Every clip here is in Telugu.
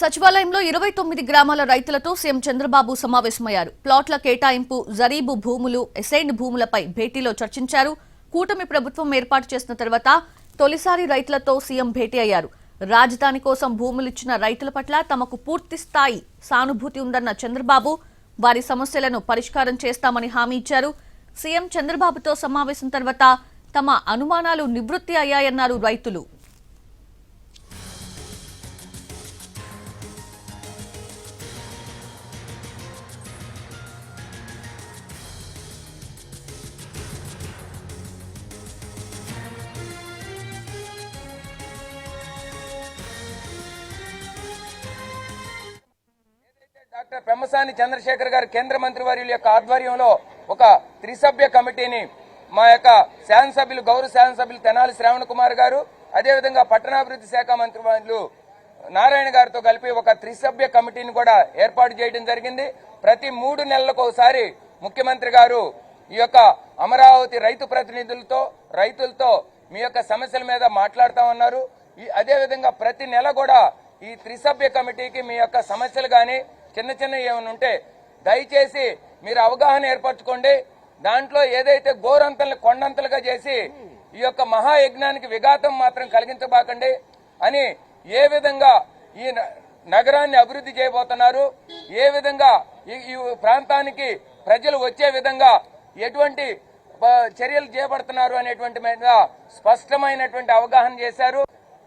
సచివాలయంలో 29 గ్రామాల రైతులతో సీఎం చంద్రబాబు సమావేశమయ్యారు. ప్లాట్ల కేటాయింపు, జరీబు భూములు, అసైన్డ్ భూములపై భేటీలో చర్చించారు. కూటమి ప్రభుత్వం ఏర్పాటు చేసిన తర్వాత తొలిసారి రైతులతో సీఎం భేటీ అయ్యారు. రాజధాని కోసం భూములిచ్చిన రైతుల పట్ల తమకు పూర్తి స్థాయి సానుభూతి ఉందన్న చంద్రబాబు వారి సమస్యలను పరిష్కారం చేస్తామని హామీ ఇచ్చారు. సీఎం చంద్రబాబుతో సమావేశం తర్వాత తమ అనుమానాలు నివృత్తి అయ్యాయన్నారు రైతులు. డాక్టర్ పెమ్మసాని చంద్రశేఖర్ గారు కేంద్ర మంత్రి వర్యుల యొక్క ఆధ్వర్యంలో ఒక త్రిసభ్య కమిటీని మా యొక్క శాసనసభ్యులు గౌరవ శాసనసభ్యులు తెనాలి శ్రావణ్ కుమార్ గారు, అదేవిధంగా పట్టణాభివృద్ధి శాఖ మంత్రి వర్యులు నారాయణ గారితో కలిపి ఒక త్రిసభ్య కమిటీని కూడా ఏర్పాటు చేయడం జరిగింది. ప్రతి 3 నెలలకు ఒకసారి ముఖ్యమంత్రి గారు ఈ యొక్క అమరావతి రైతు ప్రతినిధులతో రైతులతో మీ యొక్క సమస్యల మీద మాట్లాడుతామన్నారు. అదేవిధంగా ప్రతి నెల కూడా ఈ త్రిసభ్య కమిటీకి మీ యొక్క సమస్యలు కానీ చిన్న చిన్న ఏమైనా ఉంటే దయచేసి మీరు అవగాహన ఏర్పరచుకోండి. దాంట్లో ఏదైతే గోరంతల్ని కొండంతలుగా చేసి ఈ యొక్క మహాయజ్ఞానికి విఘాతం మాత్రం కలిగించబాకండి అని ఏ విధంగా ఈ నగరాన్ని అభివృద్ధి చేయబోతున్నారు, ఏ విధంగా ఈ ప్రాంతానికి ప్రజలు వచ్చే విధంగా ఎటువంటి చర్యలు చేపడుతున్నారు అనేటువంటి మీద స్పష్టమైనటువంటి అవగాహన చేశారు.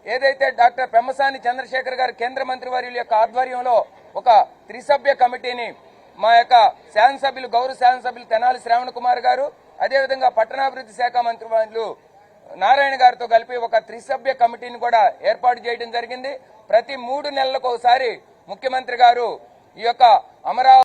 ఏదైతే డాక్టర్ పెమ్మసాని చంద్రశేఖర్ గారు కేంద్ర మంత్రి వర్యుల యొక్క ఆధ్వర్యంలో ఒక త్రిసభ్య కమిటీని మా యొక్క శాసనసభ్యులు గౌరవ శాసనసభ్యులు తెనాలి శ్రావణ్ కుమార్ గారు, అదేవిధంగా పట్టణాభివృద్ధి శాఖ మంత్రి వర్యులు నారాయణ గారితో కలిపి ఒక త్రిసభ్య కమిటీని కూడా ఏర్పాటు చేయడం జరిగింది. ప్రతి 3 నెలలకు ఒకసారి ముఖ్యమంత్రి గారు ఈ యొక్క అమరావతి